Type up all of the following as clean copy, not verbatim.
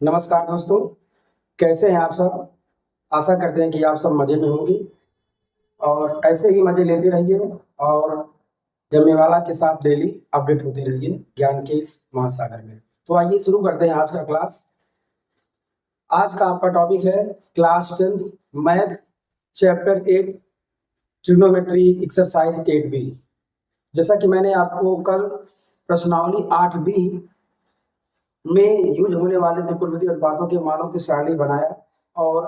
नमस्कार दोस्तों, कैसे हैं आप सब। आशा करते हैं कि आप सब मज़े में होंगे और ऐसे ही मज़े लेते रहिए और जमने वाला के साथ डेली अपडेट होते रहिए ज्ञान के इस महासागर में। तो आइए शुरू करते हैं आज का क्लास। आज का आपका टॉपिक है class 10 math chapter 8 trigonometry exercise 8B। जैसा कि मैंने आपको कल प्रश्नावली 8B में यूज होने वाले त्रिकोणमितीय अनुपातों के मानों की सारणी बनाया और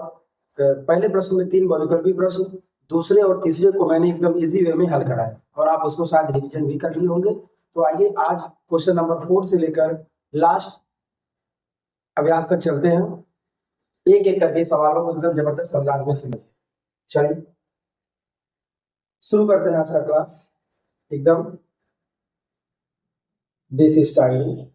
पहले प्रश्न में 3 बहुविकल्पी प्रश्न, दूसरे और तीसरे को मैंने एकदम इजी वे में हल कराया और आप उसको शायद रिवीजन भी कर लिए होंगे। तो आइए आज क्वेश्चन नंबर 4 से लेकर लास्ट अभ्यास तक चलते हैं, एक एक करके सवालों को एकदम जबरदस्त अंदाज में समझिए। चलिए शुरू करते हैं आज का क्लास एकदम देसी स्टाइल में।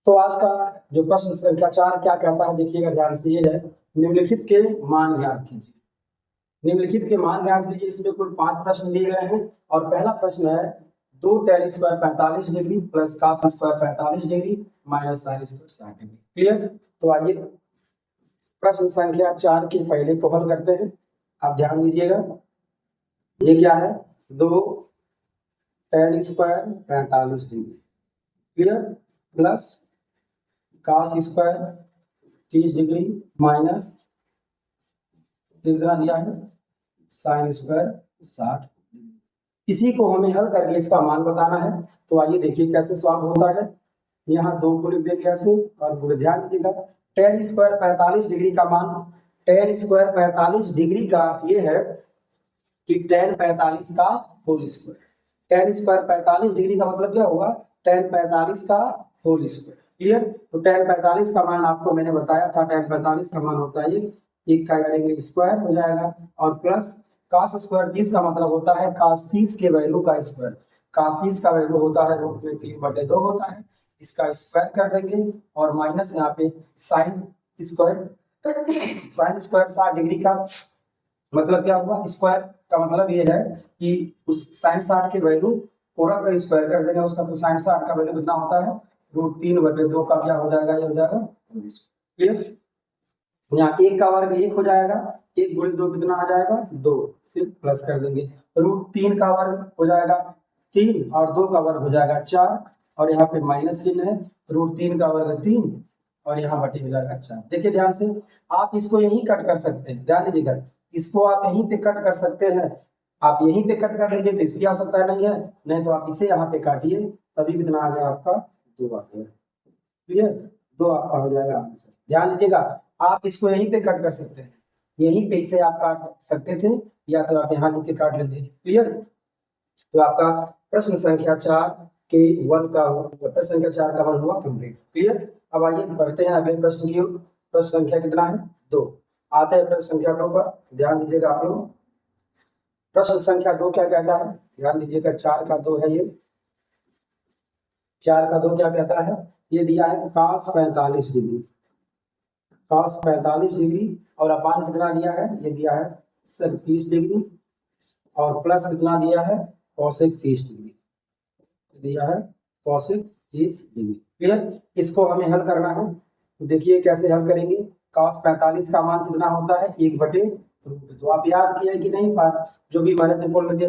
तो आज का जो प्रश्न संख्या 4 क्या कहता है देखिएगा ध्यान से, ये है निम्नलिखित के मान ज्ञात कीजिए। निम्नलिखित के मान ज्ञात कीजिए। इसमें कुल 5 प्रश्न दिए गए हैं और पहला प्रश्न है 2 tan square 45 degree plus cos square 45 degree minus sin square 60 degree. Clear. तो आइए प्रश्न संख्या 4 के पहले को हल करते हैं। आप ध्यान दीजिएगा, ये क्या है 2 tan square 45 degree clear plus cos square 30 degree minus कितना दिया है sin स्क्वायर 60। इसी को हमें हल करके इसका मान बताना है। तो आइए देखिए कैसे सॉल्व होता है। यहाँ 2 को लिख दे कैसे और पूरे ध्यान दीजिएगा। tan स्क्वायर 45 डिग्री का मान, tan स्क्वायर 45 डिग्री का अर्थ ये है कि tan 45 का whole square. tan square 45 degree का मतलब क्या होगा tan 45 का होल स्क्वायर। क्लियर। तो tan 45 का मान आपको मैंने बताया था, tan 45 का मान होता है एक का करेंगे स्क्वायर हो जाएगा और प्लस cos स्क्वायर 30 का मतलब होता है cos 30 के वैल्यू का स्क्वायर। cos 30 का वैल्यू होता है रूट में 3/2 होता है, इसका स्क्वायर कर देंगे और माइनस यहाँ पे sin square. sin square 60 degree का मतलब क्या हुआ, स्क्वायर का मतलब ये है कि उस sin 60 के वैल्यू पूरा का स्क्वायर कर देंगे उसका। तो sin 60 का वैल्यू कितना होता है रूट 3/2 का क्या हो जाएगा, ये हो जाएगा। क्लियर। यहाँ 1 का वर्ग 1 हो जाएगा, 1 गुणे 2 कितना आ जाएगा 2, फिर प्लस कर देंगे रूट 3 का वर्ग हो जाएगा 3 और 2 का वर्ग हो जाएगा 4 और यहाँ पे माइनस चिन्ह है, रूट 3 का वर्ग 3 और यहाँ बटे हो जाएगा 4। देखिए ध्यान से, आप इसको यहीं कट कर सकते हैं, ध्यान दीजिएगा इसको आप यहीं पे कट कर सकते हैं। आप यहीं पे कट कर लीजिए तो इसकी आवश्यकता नहीं है, नहीं तो आप इसे यहाँ पे काटिए तभी कितना आ गया आपका 2 आ गया। क्लियर, 2 आपका हो जाएगा आंसर। ध्यान दीजिएगा, आप इसको यहीं पे कट कर सकते हैं, यहीं पे इसे आप काट सकते थे या तो आप यहाँ लिख के काट लीजिए। क्लियर। तो आपका प्रश्न संख्या 4 के 1 का प्रश्न संख्या 4 का 1 हुआ कंप्लीट। क्लियर। अब आइए बढ़ते हैं अगले प्रश्न की ओर। प्रश्न संख्या कितना है 2। आते हैं प्रश्न संख्या 2 पर, ध्यान दीजिएगा आप लोग। प्रश्न संख्या 2 क्या कहता है, ध्यान दीजिएगा 4 का 2 है, ये 4 का 2 क्या कहता है, ये दिया है cos 45 डिग्री, cos 45 डिग्री और अपान कितना दिया है, ये दिया है सर 30 डिग्री और प्लस कितना दिया है cosec 30 डिग्री दिया है, cosec 30 डिग्री। क्लियर। इसको हमें हल करना है, तो देखिए कैसे हल करेंगे। cos 45 का मान कितना होता है 1/√। तो आप याद किए कि नहीं, जो भी मैंने त्रिकोणमितीय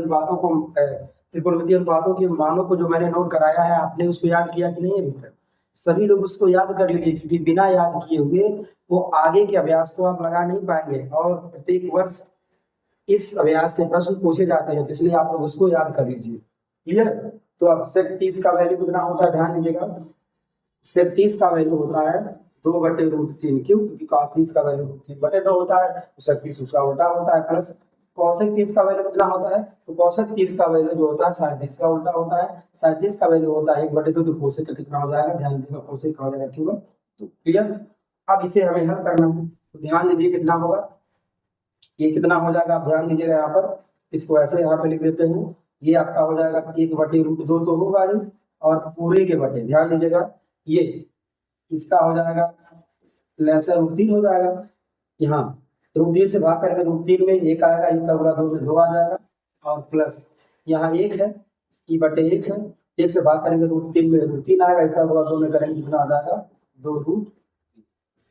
अनुपातों के मानों को जो मैंने नोट कराया है आपने उसको याद किया कि नहीं अभी तक। सभी लोग उसको याद कर लीजिए क्योंकि बिना याद किए हुए वो आगे के अभ्यास को आप लगा नहीं पाएंगे और प्रत्येक वर्ष इस अभ्यास से प्रश्न पूछे जाते हैं, तो इसलिए आप लोग उसको याद कर लीजिए। क्लियर। तो अब sec 30 का वैल्यू कितना होता है, ध्यान दीजिएगा sec 30 का वैल्यू होता है 2/√3। क्यों, क्योंकि cos 30 का वैल्यू 3/2 होता है, तो sec 30 उसका उल्टा होता है। प्लस cosec 30 का वैल्यू कितना होता है, तो cosec 30 का वैल्यू जो होता है sin 30 का उल्टा होता है। sin 30 का वैल्यू होता है 1/2, तो cosec का कितना हो जाएगा, ध्यान दीजिएगा cosec का हो जाएगा 2। तो क्लियर। अब इसे हमें हल करना है, तो ध्यान दीजिए कितना होगा, ये कितना हो जाएगा, आप ध्यान दीजिएगा यहाँ पर, इसको ऐसे यहाँ पे लिख देते हैं, ये आपका हो जाएगा 1/√2 तो होगा ही और पूरे के बटे, ध्यान दीजिएगा ये इसका हो जाएगा लेसर √3 हो जाएगा। यहाँ √3 से भाग करके √3 में 1 आएगा, 1 का गुणा 2 में 2 आ जाएगा और प्लस यहाँ 1 है, ई बटे 1 है, 1 से भाग करेंगे √3 में √3 आएगा, इसका गुणा 2 में करेंगे कितना आ जाएगा 2 √।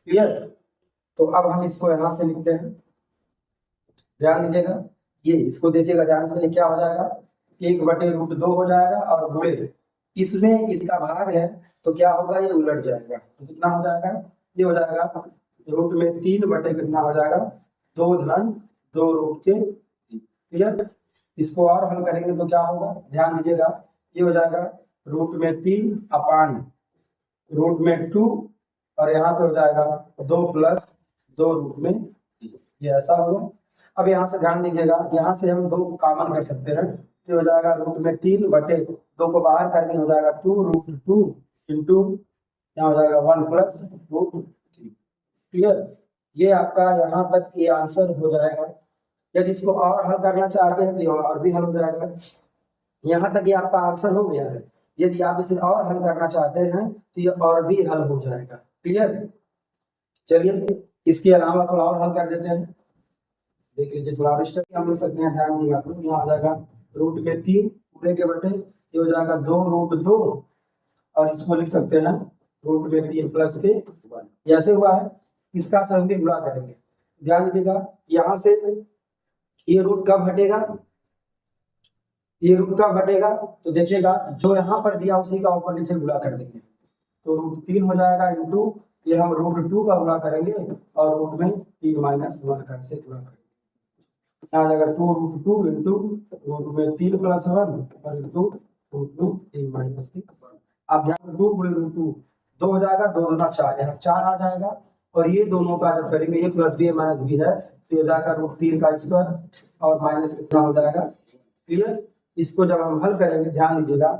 क्लियर। तो अब हम इसको यहाँ से लिखते हैं, ध्यान दीजिएगा, ये इसको देखिएगा ध्यान से, ये क्या हो जाएगा 1 बटे √2 हो जाएगा, और गुणे इसमें इसका भाग है तो क्या होगा, ये उलट जाएगा, तो कितना हो जाएगा, ये हो जाएगा √3 बटे कितना हो जाएगा 2 धन 2 √3। क्लियर। इसको और हल करेंगे तो क्या होगा, ध्यान दीजिएगा, ये हो जाएगा √3 अपान √2, और यहाँ पे हो जाएगा 2 + 2 √3, ये ऐसा होगा। अब यहाँ से ध्यान दीजिएगा, यहाँ से हम 2 कॉमन कर सकते हैं, तो हो जाएगा √3 बटे 2 को बाहर करके हो जाएगा 2 √2 इंटू यहाँ हो जाएगा 1 + √3। क्लियर। ये आपका यहाँ तक ये आंसर हो जाएगा। यदि इसको और हल करना चाहते हैं तो ये और भी हल हो जाएगा। यहाँ तक ये आपका आंसर हो गया है। यदि आप इसे और हल करना चाहते हैं तो ये और भी हल हो जाएगा। क्लियर। चलिए इसके अलावा थोड़ा और हल कर देते हैं, देख लीजिए थोड़ा और स्टेप हम ले सकते हैं, ध्यान दीजिएगा। तो यहाँ आ जाएगा √3 पूरे के बटे ये हो जाएगा 2 √2, और इसको लिख सकते हैं √3 प्लस के 1, जैसे हुआ है इसका सभी भी गुणा करेंगे। ध्यान दीजिएगा, यहाँ से ये रूट कब हटेगा, ये रूट कब हटेगा, तो देखिएगा जो यहाँ पर दिया उसी का ऊपर नीचे गुणा कर देंगे, तो √3 हो जाएगा इंटू ये हम √2 का गुणा करेंगे, और रूट में 3 - 1 कर से गुणा करेंगे, आ जाएगा 2 √2 इंटू रूट में 3 + 1 और इंटू रूट में 3 - 1। अब यहाँ 2 × √2 2 हो जाएगा, 2 दूना 4, यहाँ 4 आ जाएगा, और ये दोनों का जब करेंगे ये प्लस बी है माइनस बी है, तो ये हो जाएगा √3 का स्क्वायर और माइनस कितना हो जाएगा। क्लियर। इसको जब हम हल करेंगे ध्यान दीजिएगा,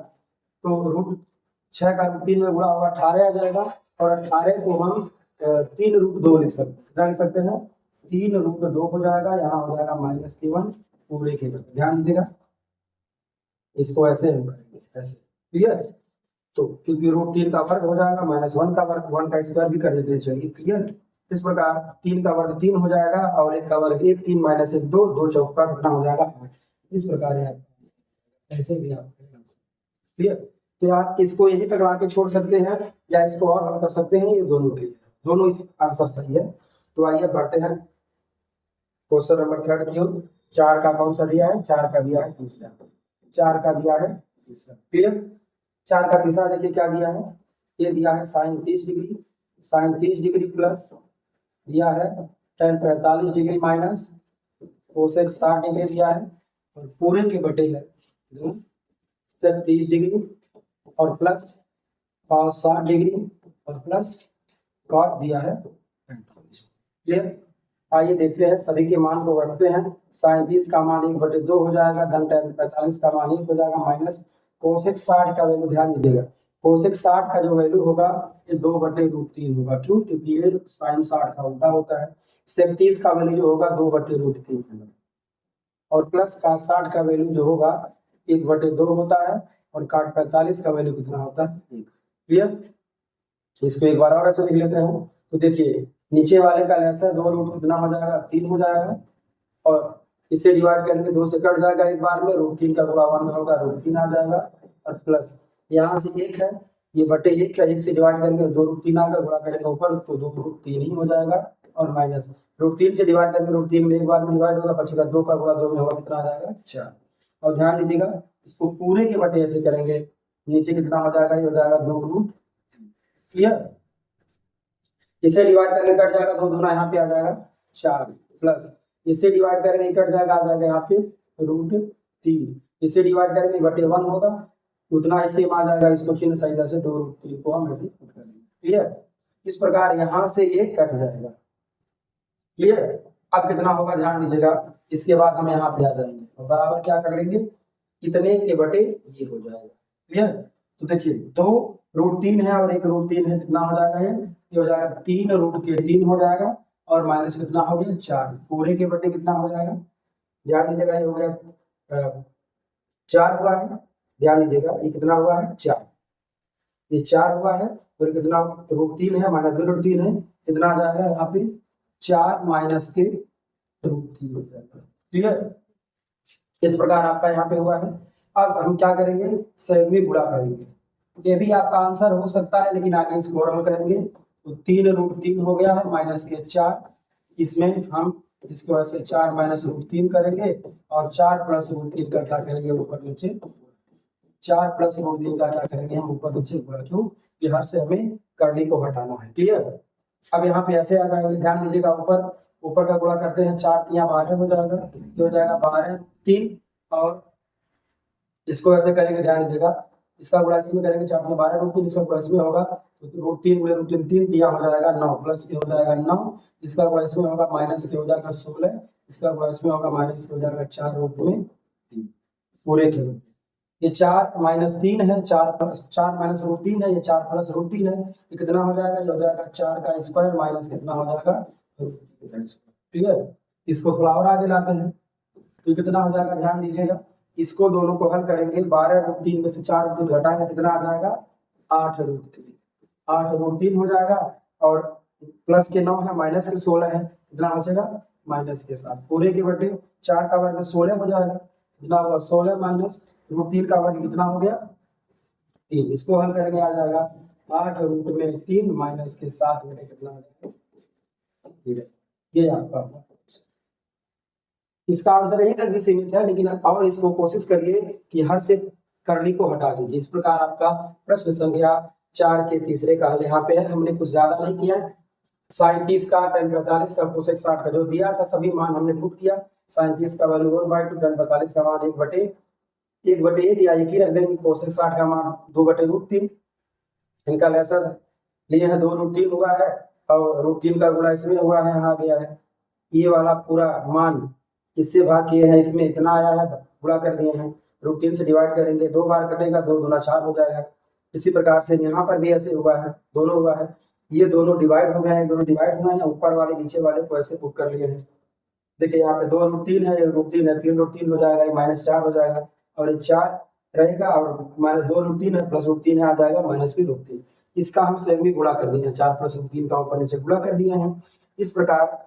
तो √6 का √3 में गुणा होगा 18 आ जाएगा, और 18 को हम 3 √2 लिख सकते हैं, क्या लिख सकते हैं 3 √2 हो जाएगा, यहाँ हो जाएगा -1 पूरे के बटे। ध्यान दीजिएगा, इसको ऐसे हम करेंगे ऐसे। क्लियर। तो क्योंकि √3 का वर्ग हो जाएगा, -1 का वर्ग 1 का स्क्वायर भी कर देते हैं। चलिए क्लियर। इस प्रकार 3 का वर्ग 3 हो जाएगा, और 1 का वर्ग 1, 3 - 1 2, 2 चौका कितना हो जाएगा 8। इस प्रकार है, ऐसे भी आप क्लियर। तो आप इसको यही तक ला के छोड़ सकते हैं, या इसको और हल कर सकते हैं, ये दोनों के लिए दोनों इस आंसर सही है। तो आइए बढ़ते हैं क्वेश्चन नंबर 3 की ओर। 4 का कौन सा दिया है, 4 का दिया है तीसरा, 4 का दिया है तीसरा। क्लियर। 4 का तीसरा देखिए क्या दिया है, ये दिया है sin 30 degree, sin 30 degree plus दिया है tan 45 degree minus cosec 60 degree दिया है, और पूरे के बटे है sec 30 डिग्री और प्लस cos 60 डिग्री और प्लस cot दिया है 45। क्लियर। आइए देखते हैं, सभी के मान को रखते हैं। sin 30 का मान 1/2 हो जाएगा, धन tan 45 का मान 1 हो जाएगा, माइनस cosec 60 का वैल्यू ध्यान दीजिएगा, cosec 60 का जो वैल्यू होगा ये 2/√3 होगा। क्यों, क्योंकि ये sin 60 का उल्टा होता है। sec 30 का वैल्यू जो होगा 2/√3 होगा, और प्लस cos 60 का वैल्यू जो होगा 1/2 होता है, और cot 45 का वैल्यू कितना होता है 1। क्लियर। इसको एक बार और ऐसे लिख लेते हैं। तो देखिए नीचे वाले का लेसा 2 रूट कितना हो जाएगा 3 हो जाएगा, और इसे डिवाइड करेंगे 2 से कट जाएगा एक बार में, √3 का गुणा 1 में होगा √3 आ जाएगा, और प्लस यहाँ से 1 है, ये बटे 1 है, 1 से डिवाइड करेंगे 2 √3 आएगा, गुणा करेंगे ऊपर तो 2 √3 ही हो जाएगा, और माइनस √3 से डिवाइड करेंगे √3 में एक बार में डिवाइड होगा, बचेगा 2 का गुणा 2 में होगा कितना आ जाएगा 4। और ध्यान दीजिएगा इसको पूरे के बटे ऐसे करेंगे, नीचे कितना हो जाएगा, ये हो जाएगा 2 √। क्लियर। इसे डिवाइड करके कट जाएगा, 2 दूना यहाँ पे आ जाएगा 4, प्लस इसे डिवाइड करेंगे कट जाएगा, आ जाएगा यहाँ पे √3, इसे डिवाइड करेंगे बटे 1 होगा, उतना ही सेम आ जाएगा, इसको चिन्ह सही से 2 √3 को हम ऐसे कट करेंगे। क्लियर। इस प्रकार यहाँ से ये कट जाएगा। क्लियर। अब कितना होगा ध्यान दीजिएगा, इसके बाद हम यहाँ पे आ जाएंगे और बराबर क्या कर लेंगे, इतने के बटे ये हो जाएगा। क्लियर। तो देखिए 2 √3 है और 1 √3 है, कितना हो जाएगा ये हो जाएगा 3 √3 हो जाएगा, और माइनस कितना हो गया 4, पूरे के बटे कितना हो जाएगा, ध्यान दीजिएगा ये हो गया 4 हुआ है, ध्यान दीजिएगा ये कितना हुआ है 4, ये 4 हुआ है, और कितना √3 है माइनस 2 √3 है, कितना आ जाएगा यहाँ पे 4 - के √3 हो जाएगा। क्लियर। इस प्रकार आपका यहाँ पे हुआ है। अब हम क्या करेंगे, संयुग्मी गुणा करेंगे। ये भी आपका आंसर हो सकता है, लेकिन आगे इसको और हल करेंगे। तो 3√3 हो गया है माइनस के 4, इसमें हम इसको ऐसे 4 माइनस √3 करेंगे और 4 प्लस √3 का क्या करेंगे, ऊपर नीचे 4 प्लस √3 का क्या करेंगे हम, ऊपर नीचे गुणा। क्यों, कि हर से हमें करली को हटाना है। क्लियर। अब यहाँ पे ऐसे आ जाएगा, ध्यान दीजिएगा, ऊपर ऊपर का गुणा करते हैं, 4 3 12 हो जाएगा, ये हो जाएगा 12 3, और इसको ऐसे करेंगे, ध्यान दीजिएगा, इसका गुणा इसमें करेंगे, 4 3 12 √3, इसका गुणा इसमें होगा तो √3 गुणे √3 3 दिया हो जाएगा 9, प्लस के हो जाएगा 9, इसका गुणा इसमें होगा माइनस के हो जाएगा 16, इसका गुणा इसमें होगा माइनस के हो जाएगा 4 √3 पूरे के। ये 4 माइनस 3 है, 4 माइनस √3 है, ये 4 प्लस √3 है, ये कितना हो जाएगा, ये हो जाएगा 4 का स्क्वायर माइनस कितना हो जाएगा क्लियर। इसको थोड़ा और आगे लाते हैं तो कितना हो जाएगा, ध्यान दीजिएगा, इसको दोनों को हल करेंगे, 12√3 में से 4√3 घटाएंगे, कितना आ जाएगा 8√3, 8√3 हो जाएगा, और प्लस के 9 है, माइनस के 16 है, कितना बचेगा माइनस के 7, पूरे के बटे 4 का वर्ग 16 हो जाएगा, कितना होगा 16 माइनस √3 का वर्ग कितना हो गया 3, इसको हल करेंगे आ जाएगा 8√3 माइनस के 7 बटे कितना हो जाएगा, ये आपका इसका आंसर यही तक भी सीमित है, लेकिन और इसको कोशिश करिए कि हर से करली को हटा दीजिए। इस प्रकार आपका प्रश्न संख्या 4 के तीसरे का हल यहाँ पे है। हमने कुछ ज्यादा नहीं किया, sin 30 का tan 45 का cosec 60 का जो दिया था सभी मान हमने पुट किया। sin 30 का वैल्यू 1/2, tan 45 का मान 1/1 या 1 ही रख देंगे, cosec 60 का मान 2/√3, इनका लेसन लिए है 2√3 हुआ है, और √3 का गुणा इसमें हुआ है, यहाँ गया है, ये वाला पूरा मान इससे भाग किए हैं, इसमें इतना आया है, गुणा कर दिए हैं, √3 से डिवाइड करेंगे, 2 बार कटेगा, 2 दूना 4 हो जाएगा। इसी प्रकार से यहाँ पर भी ऐसे हुआ है, दोनों हुआ है, ये दोनों डिवाइड हो गए हैं, दोनों डिवाइड हुए हैं, ऊपर वाले नीचे वाले को ऐसे पुट कर लिए हैं। देखिए यहाँ पे 2√3 है, 3 है, 3√3 हो जाएगा, ये -4 हो जाएगा, और ये 4 रहेगा, और -2√3 है, प्लस √3 है, आ जाएगा -3। इसका हम सेमी गुणा कर दिए हैं, 4 प्लस √3 का ऊपर नीचे गुणा कर दिए हैं। इस प्रकार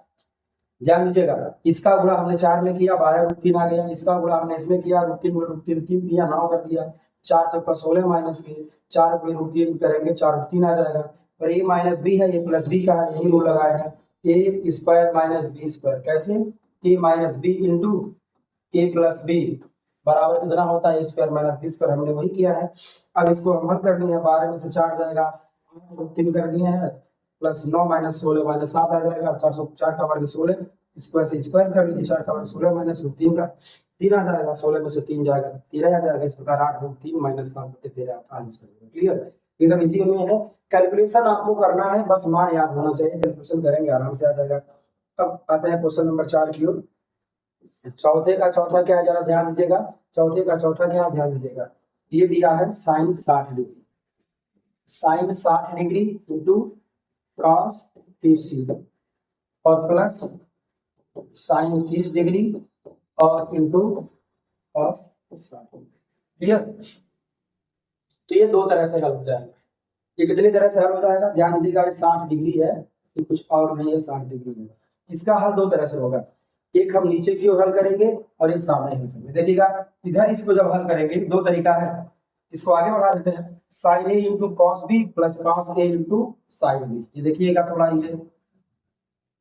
ध्यान दीजिएगा, इसका गुणा हमने 4 में किया, 12√3 आ गया, इसका गुणा हमने इसमें किया, √3 3 दिया, 9 कर दिया, 4 चौका 16 माइनस के 4 गुणे √3 करेंगे, 4√3 आ जाएगा, और ये माइनस बी है, ये प्लस बी का है, यही रूल लगाया है, ए स्क्वायर माइनस बी स्क्वायर, कैसे, ए माइनस बी इंटू ए प्लस बी बराबर कितना होता है, ए स्क्वायर माइनस बी स्क्वायर, हमने वही किया है। अब इसको हम हल करनी है, 12 में से 4 जाएगा, 3 कर दिए हैं, प्लस 9 माइनस 16 माइनस 7 आ जाएगा, 404 का वर्ग 16, इसको ऐसे स्क्वायर कर लीजिए, 4 का वर्ग 16 माइनस 3 का 3 आ जाएगा, 16 में से 3 जाएगा 13 आ जाएगा, इस प्रकार 8√3 माइनस 7 बटे 13 आपका आंसर है। क्लियर, एकदम इजी में है, कैलकुलेशन आपको करना है, बस मान याद होना चाहिए, कैलकुलेशन करेंगे आराम से आ जाएगा। अब आते हैं क्वेश्चन नंबर 4 की ओर। चौथे का चौथा क्या है, जरा ध्यान दीजिएगा, चौथे का चौथा क्या है, ध्यान दीजिएगा, ये दिया है sine 60 degree, sine 60 degree into cos 30 degree, और प्लस साइन 30 डिग्री और इंटू कॉस 60। क्लियर, तो ये दो तरह से हल हो जाएगा। ये कितनी तरह से हल हो जाएगा, ध्यान दीजिएगा, ये 60 डिग्री है, ये कुछ और नहीं है, 60 डिग्री है। इसका हल दो तरह से होगा, एक हम नीचे की ओर हल करेंगे और एक सामने हल करेंगे। देखिएगा, इधर इसको जब हल करेंगे, दो तरीका है, इसको आगे बढ़ा देते हैं, sine A into cos B plus cos A into sine B. ये देखिएगा थोड़ा, ये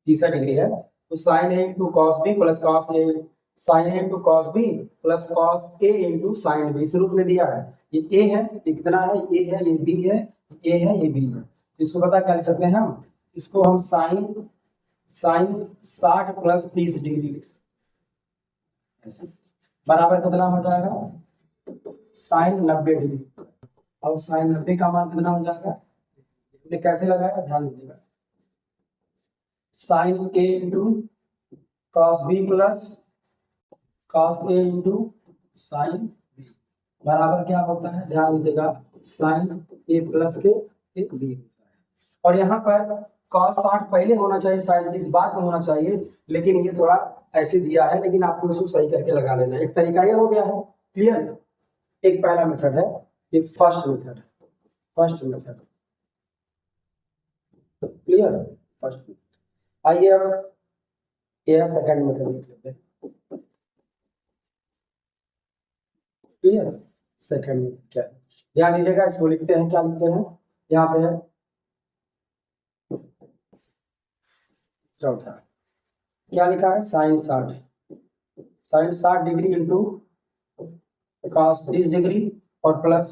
30 डिग्री है, तो sine A into cos B plus cos A, sine A into cos B plus cos A into sine B, इस रूप में दिया है। ये ए है, ये कितना है, ए है, ये बी है, ए है, ये बी है, इसको पता क्या लिख सकते हैं हम, इसको हम साइन साइन 60 प्लस 30 डिग्री लिख सकते हैं, बराबर कितना हो जाएगा साइन 90 डिग्री, और साइन 90 का मान कितना हो जाएगा, ये कैसे लगाएगा, ध्यान दीजिएगा, sine A into cos B plus cos A into sine B बराबर क्या होता है, ध्यान दीजिएगा, साइन ए प्लस के एक बी होता है। और यहाँ पर कॉस 60 पहले होना चाहिए, साइन 30 बाद में होना चाहिए, लेकिन ये थोड़ा ऐसे दिया है, लेकिन आपको इसको सही करके लगा लेना है। एक तरीका ये हो गया है, क्लियर, एक पहला मेथड है, ये फर्स्ट मेथड है, फर्स्ट मेथड क्लियर, फर्स्ट। आइए अब यह सेकंड मेथड देख लेते हैं। क्लियर। सेकंड में क्या है, ध्यान दीजिएगा, इसको लिखते हैं, क्या लिखते हैं यहाँ पे है चौथा, क्या लिखा है sine 60, sine 60 degree into cos 30 degree और plus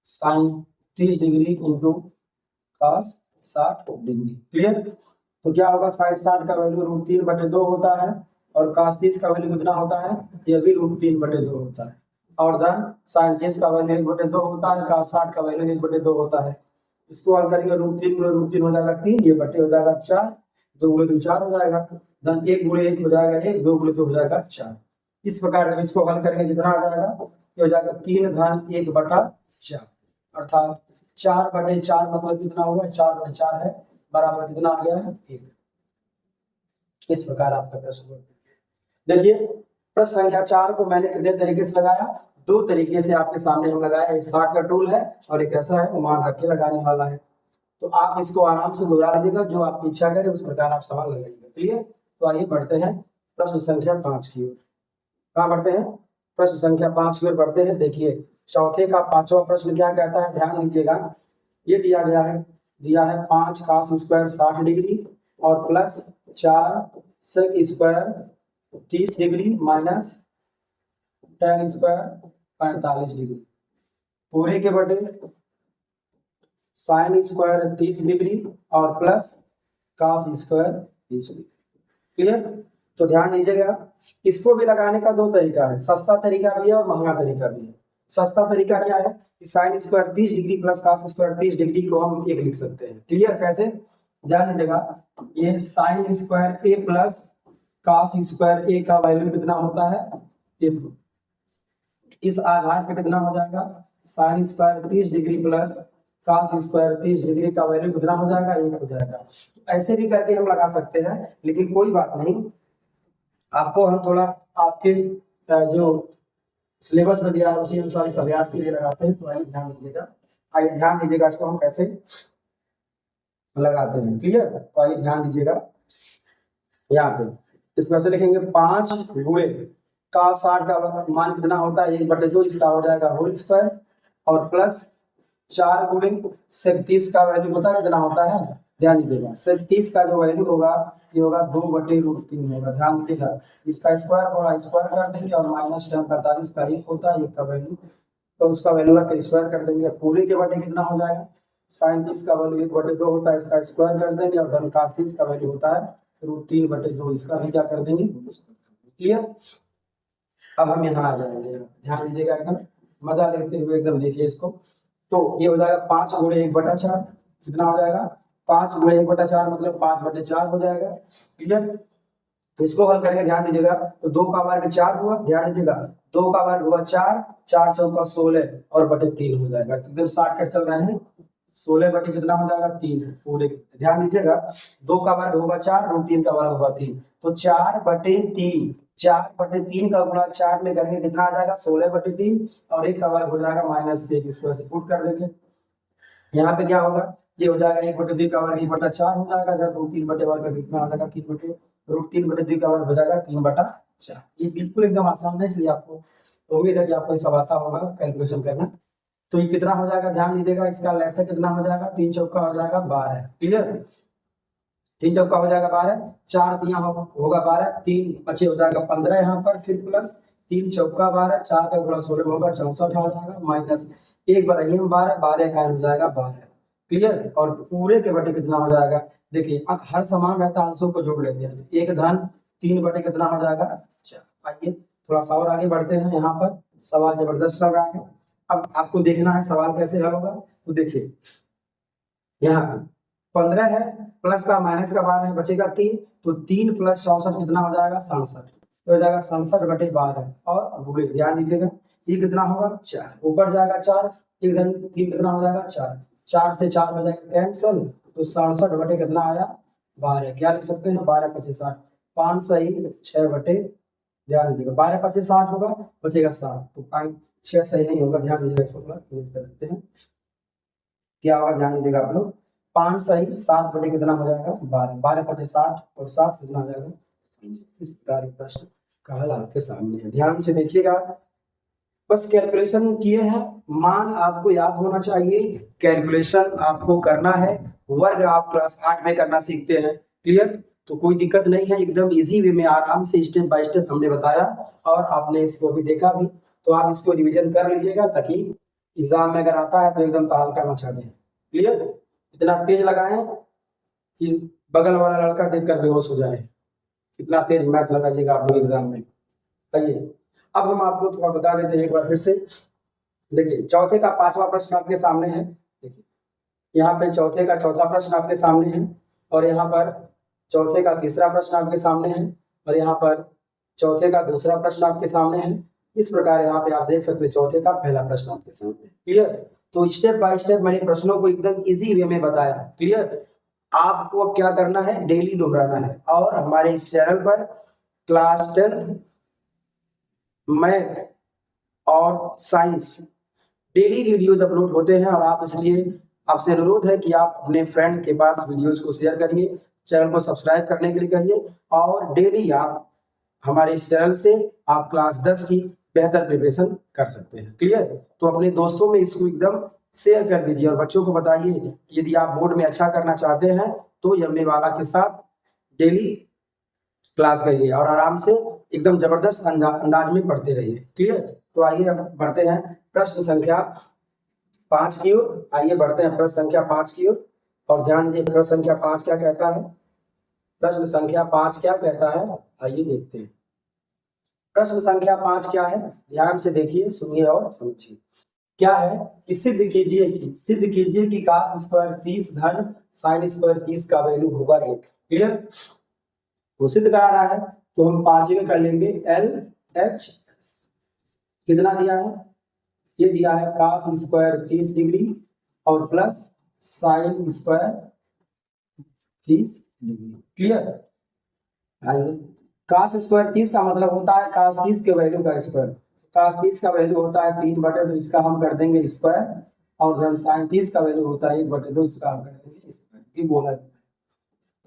sine 30 degree into cos 60 degree. Clear. तो क्या होगा, साइन 60 का वैल्यू √3/2 होता है और cos 30 का वैल्यू कितना होता है, ये भी √3/2 होता है, और धन साइन 30 का वैल्यू 1/2 होता है, cos 60 का वैल्यू 1/2 होता है। इसको हल करेंगे, √3 हो जाएगा 3, ये बटे हो जाएगा 4, 2 गुणे 2 4 हो जाएगा, धन 1 गुणे 1 हो जाएगा 1, 2 गुणे 2 हो जाएगा 4। इस प्रकार जब इसको हल करेंगे कितना आ जाएगा, ये हो जाएगा 3 धन 1/4, अर्थात 4/4 मतलब कितना होगा, 4/4 है, बराबर कितना आ गया है 1। इस प्रकार आपका प्रश्न। देखिए प्रश्न संख्या 4 को मैंने कितने तरीके से लगाया, 2 तरीके से आपके सामने हम लगाया है। शॉर्ट का टूल है और एक ऐसा है मान रख के लगाने वाला है, तो आप इसको आराम से दोहरा लीजिएगा, जो आपकी इच्छा करे उस प्रकार आप सवाल लगाइएगा। क्लियर। तो आइए बढ़ते हैं प्रश्न संख्या 5 की ओर। कहाँ बढ़ते हैं, प्रश्न संख्या 5 की ओर बढ़ते हैं। देखिए चौथे का 5वां प्रश्न क्या कहता है, ध्यान दीजिएगा। ये दिया गया है, दिया है 5 cos स्क्वायर 60 डिग्री और plus 4 sec square 30 degree minus tan square 45 degree, पूरे के बटे साइन स्क्वायर 30 डिग्री और plus cos square 30 degree. Clear. तो ध्यान दीजिएगा, इसको भी लगाने का 2 तरीका है, सस्ता तरीका भी है और महंगा तरीका भी है। सस्ता तरीका क्या है कि sine square 30 degree plus cos square 30 degree को हम 1 लिख सकते हैं। क्लियर। कैसे, ध्यान दीजिएगा, ये sine square a plus cos square a का वैल्यू कितना होता है 1, इस आधार पे कितना हो जाएगा, sine square 30 degree plus cos square 30 degree का वैल्यू कितना हो जाएगा 1 हो जाएगा। ऐसे भी करके हम लगा सकते हैं, लेकिन कोई बात नहीं, आपको हम थोड़ा आपके जो सिलेबस में दिया है उसी अनुसार इस अभ्यास के लिए लगाते हैं। तो आइए ध्यान दीजिएगा, आइए ध्यान दीजिएगा इसको हम कैसे लगाते हैं। क्लियर। तो आइए ध्यान दीजिएगा, यहाँ पे इसमें से लिखेंगे 5 गुणे cos 60 का मान कितना होता है 1/2, इसका हो जाएगा होल स्क्वायर, और प्लस 4 गुणे sec 30 का वैल्यू पता है कितना होता है, ध्यान दीजिएगा, sec 30 का जो वैल्यू होगा ये होगा 2/√3 होगा। ध्यान दीजिएगा, इसका स्क्वायर होगा, स्क्वायर कर देंगे, और माइनस tan 45 का 1 होता है, 1 का वैल्यू, तो उसका वैल्यू रख के स्क्वायर कर देंगे, पूरे के बटे कितना हो जाएगा, साइन 30 का वैल्यू 1/2 होता है, इसका स्क्वायर कर देंगे, और धन cos 30 का वैल्यू होता है √3/2, इसका भी क्या कर देंगे। क्लियर। अब हम यहाँ आ जाएंगे, ध्यान दीजिएगा, एकदम मजा लेते हुए एकदम देखिए इसको। तो ये हो जाएगा 5 गुणे 1/4, कितना हो जाएगा 5 गुणे 1/4 मतलब 5/4 हो जाएगा। क्लियर। इसको हल करेंगे, ध्यान दीजिएगा, तो 2 का वर्ग 4 हुआ, ध्यान दीजिएगा 2 का वर्ग हुआ 4, 4 चौका 16 और बटे 3 हो जाएगा, एकदम शॉर्टकट चल रहे हैं, 16 बटे कितना हो जाएगा 3 पूरे। ध्यान दीजिएगा 2 का वर्ग होगा 4, √3 का वर्ग होगा 3, तो 4/3, 4/3 का गुणा 4 में करेंगे कितना आ जाएगा 16/3, और 1 का वर्ग हो जाएगा -1, इसको ऐसे पुट कर देंगे। यहाँ पे क्या होगा, ये हो जाएगा 1/2 का वर्ग 1/4 हो जाएगा, जब √3/वर्ग का कितना हो जाएगा 3/√3/2 का वर्ग हो जाएगा 3/4। ये बिल्कुल एकदम आसान है, इसलिए आपको उम्मीद है कि आपको सब आता होगा कैलकुलेशन करना। तो ये कितना हो जाएगा, ध्यान दीजिएगा, इसका लैसा कितना हो जाएगा, 3 चौका हो जाएगा 12। क्लियर। 3 चौका हो जाएगा 12, 4 दिया होगा 12, 3 बचे हो जाएगा 15 यहाँ पर, फिर प्लस 3 चौका 12, 4 का गुणा 16 होगा 64 आ जाएगा, माइनस 1 बराबर 12, 12 का हो जाएगा 12। क्लियर। और पूरे के बटे कितना हो जाएगा, देखिए हर समान रहता है, अंशों को जोड़ लेते हैं, 1 धन 3 बटे कितना हो जाएगा 4। आइए थोड़ा सा और आगे बढ़ते हैं, यहाँ पर सवाल जबरदस्त लग रहा है। अब आपको देखना है सवाल कैसे हल होगा। तो देखिए यहाँ पे 15 है, प्लस का माइनस का 12 है, बचेगा 3, तो 3 + 64 कितना हो जाएगा 67, तो हो जाएगा 67/12। और गुणे, ध्यान दीजिएगा, ये कितना होगा 4, ऊपर जाएगा 4, 1 धन 3 कितना हो जाएगा 4, 4 से 4 हो जाएगा कैंसिल, तो 67 बटे कितना आया 12। क्या लिख सकते हैं 12×5 60, 5 सही 6 बटे, ध्यान दीजिएगा 12×5 60 होगा, बचेगा 7, तो 6 सही नहीं होगा, ध्यान दीजिएगा, इसको थोड़ा क्लियर कर देते हैं। क्या होगा ध्यान दीजिएगा आप लोग, 5 सही 7 बटे कितना हो जाएगा 12, 12×5 60 और 7 कितना हो जाएगा। इस प्रकार प्रश्न का हल आपके सामने है, ध्यान से देखिएगा। बस कैलकुलेशन किए हैं, मान आपको याद होना चाहिए, कैलकुलेशन आपको करना है, वर्ग आप क्लास 8 में करना सीखते हैं। क्लियर? तो कोई दिक्कत नहीं है, एकदम इजी वे में आराम से स्टेप बाय स्टेप हमने बताया और आपने इसको भी देखा भी, तो आप इसको रिवीजन कर लीजिएगा ताकि एग्जाम में अगर आता है तो एकदम तहलका मचा दें। क्लियर? इतना तेज लगाएं कि बगल वाला लड़का देखकर बेहोश हो जाए, इतना तेज मैथ लगाइएगा आप लोग एग्जाम में। आइए अब हम आपको थोड़ा बता देते हैं एक बार फिर से। देखिए चौथे का पांचवा प्रश्न आपके सामने है। देखिए यहाँ पे चौथे का चौथा प्रश्न आपके सामने है और यहाँ पर चौथे का तीसरा प्रश्न आपके सामने है और यहाँ पर चौथे का दूसरा प्रश्न आपके सामने है। इस प्रकार यहाँ पे आप देख सकते हैं चौथे का पहला प्रश्न आपके सामने। क्लियर? तो स्टेप बाय स्टेप मैंने प्रश्नों को एकदम इजी वे में बताया। क्लियर? आपको अब क्या करना है, डेली दोहराना है और हमारे इस चैनल पर क्लास 10 मैथ और साइंस डेली वीडियोज अपलोड होते हैं और आप इसलिए आपसे अनुरोध है कि आप अपने फ्रेंड्स के पास वीडियोज को शेयर करिए, चैनल को सब्सक्राइब करने के लिए कहिए और डेली आप हमारे इस चैनल से आप क्लास 10 की बेहतर प्रिपरेशन कर सकते हैं। क्लियर? तो अपने दोस्तों में इसको एकदम शेयर कर दीजिए और बच्चों को बताइए कि यदि आप बोर्ड में अच्छा करना चाहते हैं तो यम्मे वाला के साथ डेली क्लास करिए और आराम से एकदम जबरदस्त अंदाज में पढ़ते रहिए। क्लियर? तो आइए अब बढ़ते हैं प्रश्न संख्या 5 की ओर। आइए बढ़ते हैं प्रश्न संख्या 5 की ओर और ध्यान दीजिए प्रश्न संख्या 5 क्या कहता है। प्रश्न संख्या 5 क्या कहता है, आइए देखते हैं। प्रश्न संख्या 5 क्या है, ध्यान से देखिए, सुनिए और समझिए। क्या है कि सिद्ध कीजिए कि cos स्क्वायर 30 धन sin स्क्वायर 30 का वैल्यू होगा 1। क्लियर? वो सिद्ध करा रहा है तो हम पांचवें कर लेंगे LHS। कितना दिया है, ये दिया है cos स्क्वायर 30 डिग्री और plus sin square 30 degree. Clear? cos square 30 का मतलब होता है cos 30 के वैल्यू का स्क्वायर। cos 30 का वैल्यू होता है 3/2, तो इसका हम कर देंगे स्क्वायर और जब sin 30 का वैल्यू होता है 1/2, इसका हम कर देंगे स्क्वायर। ये बोला।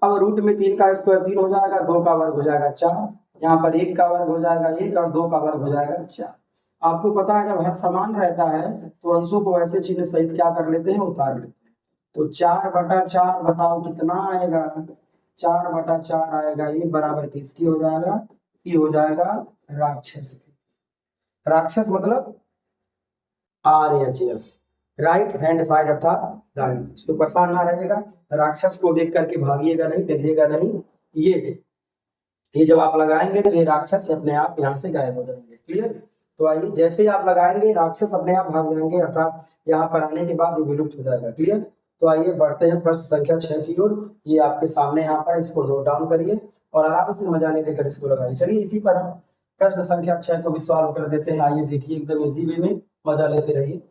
अब रूट में 3 का स्क्वायर 3 हो जाएगा, 2 का वर्ग हो जाएगा 4, यहाँ पर 1 का वर्ग हो जाएगा 1 और 2 का वर्ग हो जाएगा 4। आपको पता है जब हर समान रहता है तो अंशों को ऐसे चिन्ह सहित क्या कर लेते हैं, उतार लेते हैं। तो 4/4 बताओ कितना आएगा, 4/4 आएगा, ये बराबर किसकी हो जाएगा, ये हो जाएगा राक्षस की। राक्षस मतलब RHS, राइट हैंड साइड अर्थात दाएं। तो परेशान ना रहिएगा, राक्षस को देख करके भागिएगा नहीं, डरिएगा नहीं। ये जब आप लगाएंगे तो ये राक्षस अपने आप यहाँ से गायब हो जाएंगे। क्लियर? तो आइए जैसे ही आप लगाएंगे राक्षस अपने आप भाग जाएंगे, अर्थात यहाँ पर आने के बाद ये विलुप्त हो जाएगा। क्लियर? तो आइए बढ़ते हैं प्रश्न संख्या 6 की ओर। ये आपके सामने यहाँ पर, इसको नोट डाउन करिए और आराम से मजा लेकर इसको लगाइए। चलिए इसी पर हम प्रश्न संख्या 6 को भी सॉल्व कर देते हैं। आइए देखिए एकदम इजी वे में मजा लेते रहिए।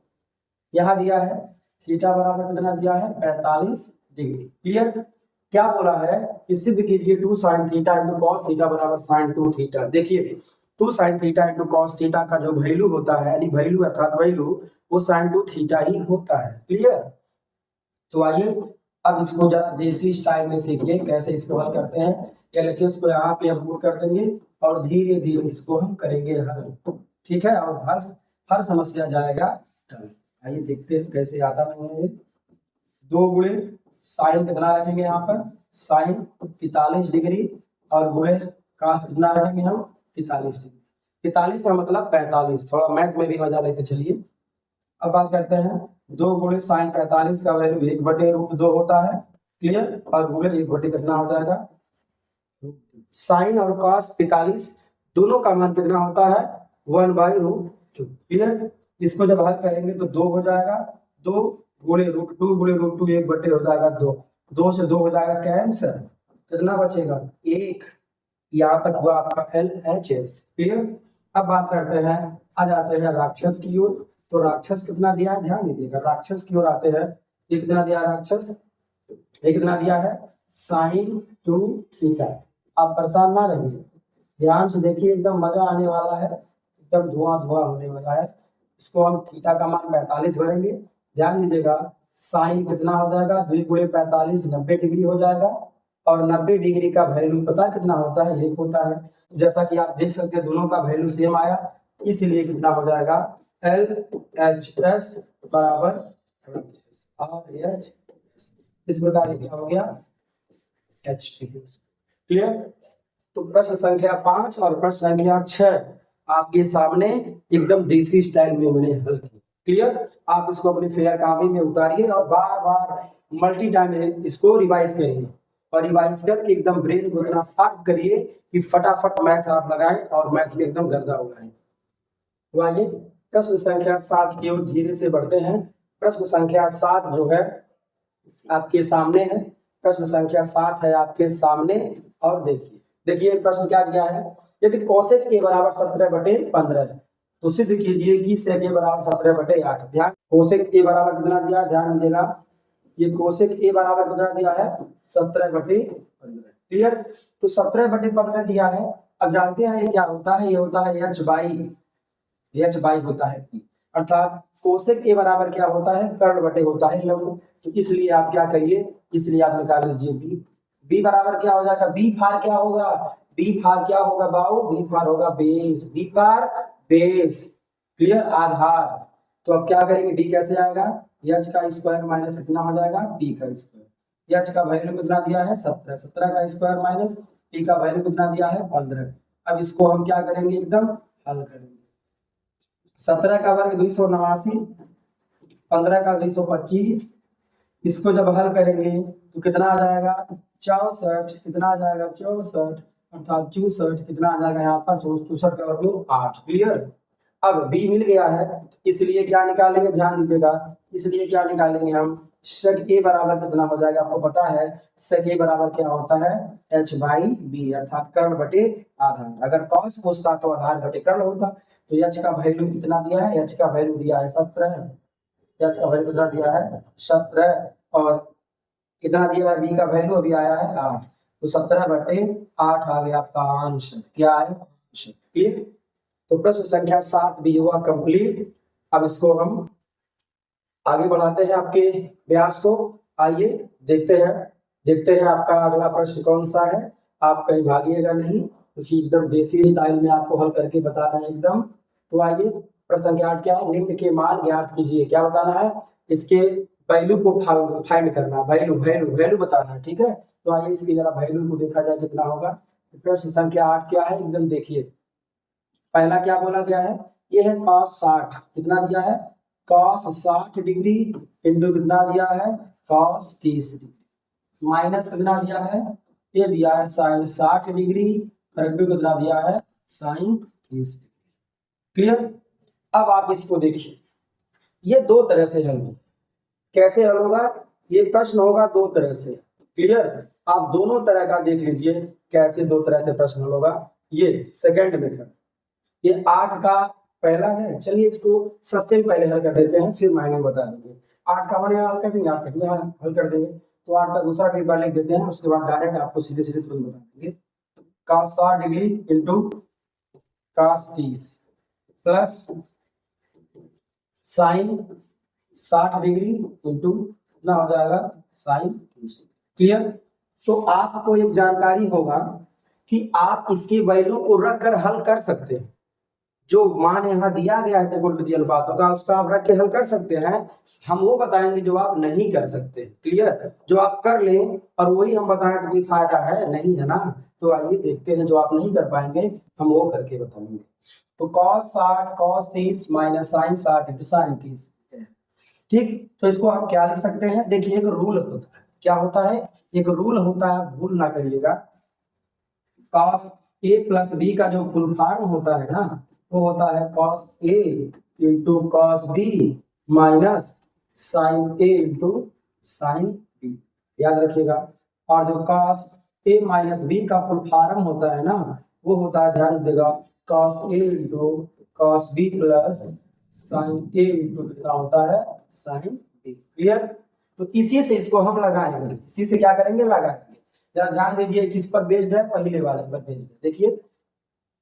यहाँ दिया है थीटा बराबर कितना दिया है, 45 डिग्री। क्लियर? क्या बोला है कि सिद्ध कीजिए 2 sin theta into cos theta बराबर sin 2 थीटा। देखिए 2 sin theta into cos theta का जो वैल्यू होता है, यानी वैल्यू अर्थात वैल्यू, वो sin 2 थीटा ही होता है। क्लियर? तो आइए अब इसको जरा देसी स्टाइल में सीखिए कैसे इसको हल करते हैं। LHS को यहाँ पे हम पुट कर देंगे और धीरे धीरे इसको हम करेंगे हल। ठीक है? और हर समस्या जाएगा। आइए देखते हैं कैसे आता है। 2 गुणे साइन कितना रखेंगे यहाँ पर, साइन 45 डिग्री और गुणे कास कितना रखेंगे हम, 45 डिग्री। 45 का मतलब 45। थोड़ा मैथ में भी मजा लेते चलिए। अब बात करते हैं 2 गुणे साइन 45 का वैल्यू 1/√2 होता है। क्लियर? और गुणे 1/ कितना हो जाएगा, साइन और कॉस 45 दोनों का मान कितना होता है, 1/√2। क्लियर? इसको जब हल करेंगे तो 2 हो जाएगा, 2 गुणे √2 गुणे √2 1/2 हो जाएगा 2, 2 से 2 हो जाएगा कैंसिल, कितना बचेगा 1। यहाँ तक हुआ आपका LHS। क्लियर? अब बात करते हैं, आ जाते हैं राक्षस की ओर। तो राक्षस कितना दिया है, ध्यान दीजिएगा, राक्षस की ओर आते हैं। ये कितना दिया है राक्षस, ये कितना दिया है sin 2 थीटा। आप परेशान ना रहिए, ध्यान से देखिए, एकदम मजा आने वाला है, एकदम धुआं होने वाला है। इसको हम थीटा का मान 45 भरेंगे। ध्यान दीजिएगा, साइन कितना हो जाएगा, 2 गुणे 45 90 डिग्री हो जाएगा और 90 डिग्री का वैल्यू पता कितना होता है, 1 होता है। जैसा कि आप देख सकते हैं दोनों का वैल्यू सेम आया, इसलिए कितना हो जाएगा एल एच एस बराबर आर एच, इस प्रकार ये क्या हो गया एच टी। क्लियर। तो प्रश्न संख्या 5 और प्रश्न संख्या 6 आपके सामने एकदम देसी स्टाइल में मैंने हल किया। क्लियर। आप इसको अपने फेयर कॉपी में उतारिए और बार बार मल्टी टाइम इसको रिवाइज करिए और रिवाइज करके एकदम ब्रेन को इतना शार्प करिए कि फटाफट मैथ आप लगाएं और मैथ में एकदम गर्दा उड़ाएं। तो आइए प्रश्न संख्या 7 की ओर धीरे से बढ़ते हैं। प्रश्न संख्या 7 जो है आपके सामने है, प्रश्न संख्या 7 है आपके सामने। और देखिए प्रश्न क्या दिया है, यदि कोसेक ए बराबर 17/15 तो सिद्ध कीजिए कि सेक ए बराबर 17/8। ध्यान, कोसेक ए बराबर कितना दिया, ध्यान दीजिएगा, ये कोसेक ए बराबर कितना दिया है 17/15। क्लियर। तो 17/15 दिया है। अब जानते हैं ये क्या होता है, ये होता है एच बाई होता है पी, अर्थात कोसेक ए बराबर क्या होता है कर्ण बटे होता है लंब। तो इसलिए आप क्या करिए, इसलिए आप निकाल लीजिए बी। बी बराबर क्या हो जाएगा, बी फार क्या होगा, बी फार क्या होगा बाऊ, बी फार होगा बेस, बी फार बेस। क्लियर, आधार। तो अब क्या करेंगे, डी कैसे आएगा, एच का स्क्वायर माइनस कितना हो जाएगा पी का स्क्वायर। एच का वैल्यू कितना दिया है 17, 17 का स्क्वायर माइनस पी का वैल्यू कितना दिया है 15। अब इसको हम क्या करेंगे, एकदम हल करेंगे। 17 का वर्ग 289, 15 का 225, इसको जब हल करेंगे तो कितना आ जाएगा 64, कितना आ जाएगा 64, अर्थात 64 कितना आ जाएगा यहाँ पर 64 का वर्ग 8। क्लियर। अब b मिल गया है, इसलिए क्या निकालेंगे, ध्यान दीजिएगा, इसलिए क्या निकालेंगे हम, सेक ए बराबर कितना हो जाएगा, आपको पता है सेक ए बराबर क्या होता है h बाई बी, अर्थात कर्ण बटे आधार। अगर कॉस पूछता तो आधार बटे कर्ण होता। तो h का वैल्यू कितना दिया है, h का वैल्यू दिया है 17, h का वैल्यू कितना दिया है 17, और कितना दिया है बी का वैल्यू अभी आया है 8। तो 17/8 आ गया आपका आंसर, क्या है आंसर। क्लियर। तो प्रश्न संख्या 7 भी हुआ कंप्लीट। अब इसको हम आगे बढ़ाते हैं आपके व्यास को। आइए देखते हैं आपका अगला प्रश्न कौन सा है। आप कहीं भागिएगा नहीं, क्योंकि एकदम देसी स्टाइल में आपको हल करके बता रहे हैं एकदम। तो आइए प्रश्न संख्या 8 क्या है, निम्न के मान ज्ञात कीजिए। क्या बताना है, इसके वैल्यू को फाइंड करना, वैल्यू वैल्यू वैल्यू बताना है। ठीक है, तो आइए इसकी जरा वैल्यू को देखा जाए कितना होगा। प्रश्न संख्या 8 क्या है, एकदम देखिए। पहला क्या बोला गया है, ये है cos 60, कितना दिया है cos 60 डिग्री इंटू कितना दिया है cos 30 डिग्री, माइनस कितना दिया है, ये दिया है sin 60 डिग्री इंटू कितना दिया है sin 30 डिग्री। क्लियर। अब आप इसको देखिए, ये दो तरह से हल होगा। कैसे हल होगा, ये प्रश्न होगा दो तरह से। क्लियर। आप दोनों तरह का देख लीजिए कैसे दो तरह से प्रश्न हल होगा। ये सेकंड मेथड, ये 8 का पहला है। चलिए इसको सस्ते में पहले हल कर देते हैं, फिर महंगे बता देंगे। 8 का बने हल कर देंगे, 8 का हल कर देंगे। तो 8 का दूसरा भी बार लिख देते हैं, उसके बाद डायरेक्ट आपको सीधे सीधे तुरंत बता देंगे। cos 60 degree into cos 30 plus sign 60 degree into कितना हो जाएगा साइन 30। क्लियर। तो आपको एक जानकारी होगा कि आप इसकी वैल्यू को रख कर हल कर सकते हैं। जो मान यहाँ दिया गया है त्रिकोणमितीय अनुपातों का, उसका आप रख के हल कर सकते हैं। हम वो बताएंगे जो आप नहीं कर सकते। क्लियर। जो आप कर लें और वही हम बताएं तो कोई फायदा है नहीं, है ना। तो आइए देखते हैं, जो आप नहीं कर पाएंगे हम वो करके बताएंगे। तो cos 60 cos 30 minus sine 60 into sine 30। ठीक, तो इसको हम क्या लिख सकते हैं, देखिए एक रूल होता है, क्या होता है, एक रूल होता है, भूल ना करिएगा। cos a प्लस b का जो फुल फॉर्म होता है ना, वो होता है cos a into cos b minus sine a into sine b, याद रखिएगा। और जो cos a माइनस b का फुल फॉर्म होता है ना, वो होता है, ध्यान देगा, cos a into cos b plus sign a into कितना होता है साइन b। क्लियर। तो इसी से इसको हम लगाएंगे, इसी से क्या करेंगे लगाएंगे। जरा ध्यान दीजिए किस पर बेस्ड है, पहले वाले पर बेस्ड है। देखिए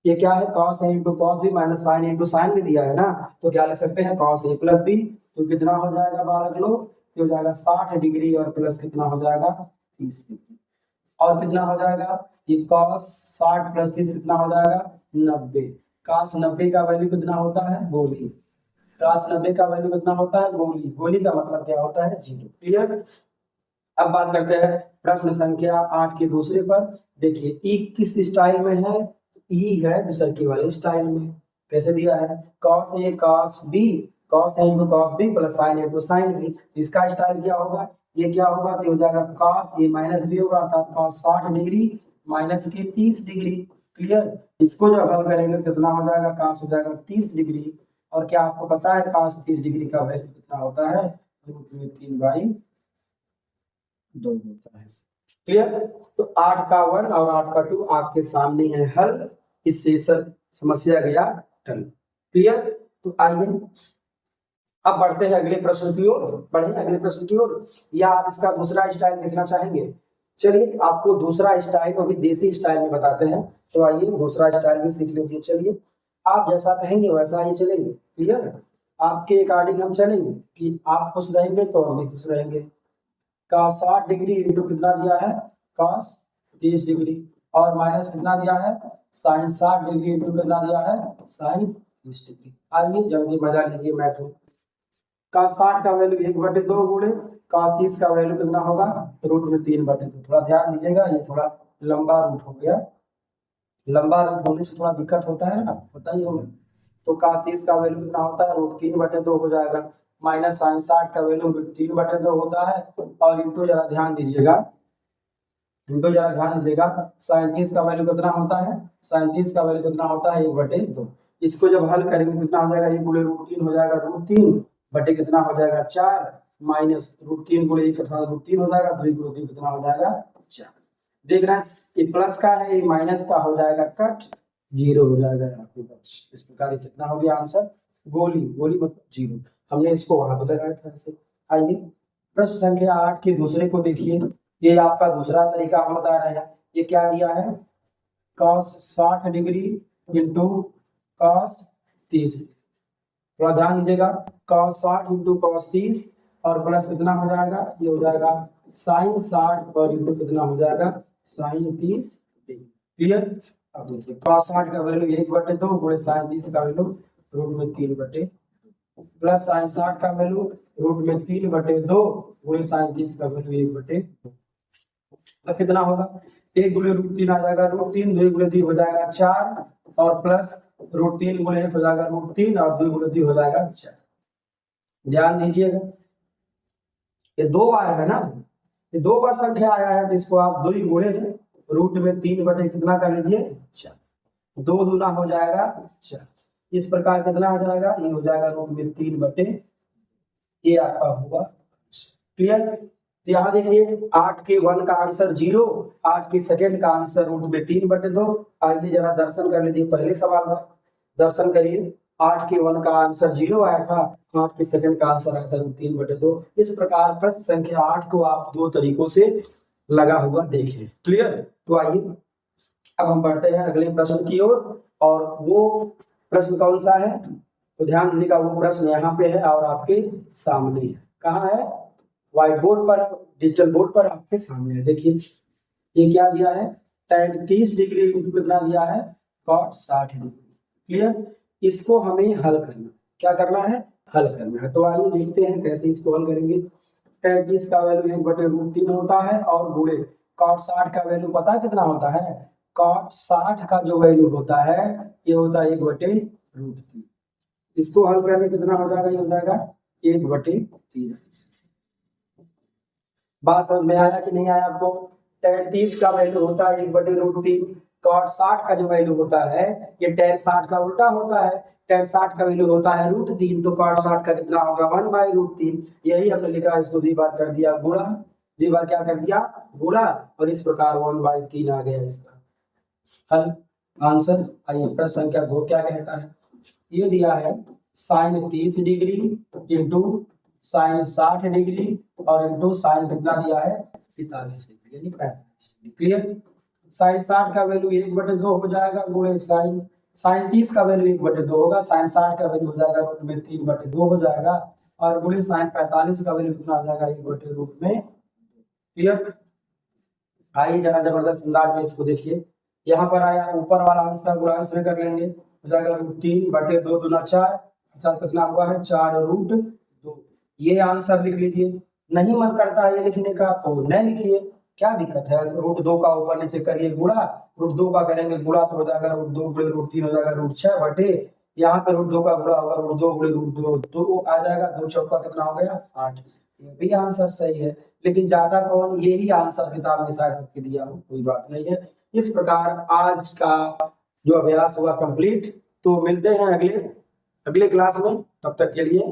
ये क्या है cos a into cos b minus sine into sine भी दिया है ना, तो क्या लिख सकते हैं cos a प्लस बी। तो कितना हो जाएगा बालक लोग, ये हो जाएगा 60 डिग्री और प्लस कितना हो जाएगा 30 डिग्री, और कितना हो जाएगा ये cos 60 प्लस 30 कितना हो जाएगा 90। cos 90 का वैल्यू कितना होता है, गोली। cos 90 का वैल्यू कितना होता है, गोली। गोली का मतलब क्या होता है, 0। क्लियर। अब बात करते हैं प्रश्न संख्या 8 के दूसरे पर। देखिए ई किस स्टाइल में है, ई है दूसरे वाले स्टाइल में। कैसे दिया है, cos a cos b, cos a into cos b plus sin a into sin b। इसका स्टाइल क्या होगा, ये क्या होगा, तो हो जाएगा cos a माइनस b होगा, अर्थात cos 60 डिग्री माइनस के 30 डिग्री। क्लियर। इसको जब हल करेंगे कितना हो जाएगा, cos हो जाएगा 30 डिग्री। और क्या आपको पता है cos 30 डिग्री का वैल्यू कितना होता है, रूट में 3/2 होता है। क्लियर। तो 8 का 1 और 8 का 2 आपके सामने है हल। इससे समस्या गया टल। क्लियर। तो आइए अब बढ़ते हैं अगले प्रश्न की ओर। बढ़े अगले प्रश्न की ओर, या आप इसका दूसरा स्टाइल देखना चाहेंगे। चलिए आपको दूसरा स्टाइल अभी देसी स्टाइल में बताते हैं। तो आइए दूसरा स्टाइल भी सीख लीजिए। चलिए आप जैसा कहेंगे वैसा ही चलेंगे। क्लियर। आपके अकॉर्डिंग हम चलेंगे कि आप खुश रहेंगे तो हम भी खुश रहेंगे। का 60 डिग्री इंटू कितना दिया है, cos 30 डिग्री, और माइनस कितना दिया है, sin 60 डिग्री इंटू कितना दिया है, sin 30 डिग्री। आइए जल्दी मजा लीजिए मैथ में। का 60 का वैल्यू 1/2 गुणे cos 30 का वैल्यू कितना होगा, रूट में 3/2। थोड़ा ध्यान दीजिएगा, ये थोड़ा लंबा रूट हो गया। लंबा रूट होने से थोड़ा दिक्कत होता है ना, पता ही होगा। तो cos 30 का वैल्यू कितना होता है, रूट 3/2 हो जाएगा। माइनस sin 60 का वैल्यू 3/2 होता है। और इंटू जरा ध्यान दीजिएगा, इंटू जरा ध्यान दीजिएगा, 37 का वैल्यू कितना होता है, 37 का वैल्यू कितना होता है, 1/2। इसको जब हल करेंगे कितना हो जाएगा, 1 गुणे √3 हो जाएगा, √3 बटे कितना हो जाएगा 4, माइनस √3 गुणे 1 √3 हो जाएगा, 2 गुणे 3 कितना हो जाएगा 4। देख रहे हैं ये प्लस का है, ये माइनस का हो जाएगा कट, 0 हो जाएगा आपके पास। इस प्रकार ये कितना हो गया आंसर, गोली। गोली मतलब 0। हमने इसको वहां पे लगाया था ऐसे। आइए प्रश्न संख्या 8 के दूसरे को देखिए। ये आपका दूसरा तरीका हम बता रहे हैं। ये क्या दिया है, cos 60 डिग्री इंटू cos 30। थोड़ा ध्यान दीजिएगा, cos 60 इंटू cos 30 और प्लस कितना हो जाएगा, ये हो जाएगा sin 60 और इंटू कितना हो जाएगा, sin 30 डिग्री। क्लियर। अब देखिए cos 60 का वैल्यू 1/2 गुणे sin 30 का वैल्यू रूट में 3/2 प्लस sin 60 का वैल्यू रूट में 3/2 गुणे sin 30 का वैल्यू 1/2। अब कितना होगा, 1 गुणे √3 आ जाएगा √3, 2 गुणे 3 हो जाएगा 4, और प्लस √3 गुणे 1 हो जाएगा √3, और 2 गुणे 3 हो जाएगा 4। ध्यान दीजिएगा, ये 2 बार है ना, ये 2 बार संख्या आया है, तो इसको आप 2 ही गुणे रूट में 3 कितना कर लीजिए 4, 2 दूना हो जाएगा 4। इस प्रकार कितना हो जाएगा, ये हो जाएगा रूट में 3, ये आपका होगा। क्लियर। तो यहाँ देखिए 8 के 1 का आंसर 0, 8 के सेकंड का आंसर रूट में 3/2। आइए जरा दर्शन कर लीजिए पहले सवाल का, दर्शन करिए। 8 के 1 का आंसर 0 आया था, 8 के सेकंड का आंसर आया था रूट 3/2। इस प्रकार प्रश्न संख्या 8 को आप 2 तरीकों से लगा हुआ देखें। क्लियर। तो आइए अब हम बढ़ते हैं अगले प्रश्न की ओर, और वो प्रश्न कौन सा है, तो ध्यान दीजिएगा, वो प्रश्न यहाँ पे है और आपके सामने है। कहाँ है, व्हाइट बोर्ड पर, डिजिटल बोर्ड पर आपके सामने है। देखिए ये क्या दिया है, tan 30 डिग्री इंटू कितना दिया है, cot 60 डिग्री। क्लियर। इसको हमें हल करना, क्या करना है, हल करना है। तो आइए देखते हैं कैसे इसको हल करेंगे। tan 30 का वैल्यू 1/√3 होता है, और गुणे cot 60 का वैल्यू पता है कितना होता है, cot 60 का जो वैल्यू होता है ये होता है 1/√3। इसको हल करने कितना हो जाएगा, ये हो जाएगा 1/3। बात समझ में आया कि नहीं आया आपको। 30 का वैल्यू होता है 1/√3, cot 60 का जो वैल्यू होता है ये tan 60 का उल्टा होता है, tan 60 का वैल्यू होता है √3, तो cot 60 का कितना होगा 1/√3। यही हमने लिखा, इसको 2 बार कर दिया गुणा, 2 बार क्या कर दिया गुणा, और इस प्रकार 1/3 आ गया इसका हल, आंसर। आइए प्रश्न संख्या 2 क्या कहता है, ये दिया है sin 30 degree into sin 60 degree और इंटू sin कितना दिया है 45 डिग्री, यानी 45 डिग्री। क्लियर। sin 60 का वैल्यू 1/2 हो जाएगा, गुणे sin 30 का वैल्यू 1/2 होगा, sin 60 का वैल्यू हो जाएगा रूट में 3/2 हो जाएगा, और गुणे sin 45 का वैल्यू कितना हो जाएगा 1/रूट में। क्लियर। आइए जरा जबरदस्त अंदाज में इसको देखिए, यहाँ पर आया ऊपर वाला अंश का गुणा इसमें कर लेंगे, हो जाएगा √3/2 दूना 4, अर्थात कितना हुआ है 4√2। ये आंसर लिख लीजिए। नहीं मन करता है ये लिखने का तो न लिखिए, क्या दिक्कत है। √2 का ऊपर नीचे करिए गुणा, √2 का करेंगे गुणा तो हो जाएगा √2 गुणे √3 हो जाएगा √6/, यहाँ पे √2 का गुणा होगा √2 गुणे √2 2 आ जाएगा, 2 चौका कितना हो गया 8। ये भी आंसर सही है, लेकिन ज्यादा कौन, यही आंसर किताब में शायद आपके दिया हो, कोई बात नहीं है। इस प्रकार आज का जो अभ्यास हुआ कंप्लीट। तो मिलते हैं अगले क्लास में, तब तक के लिए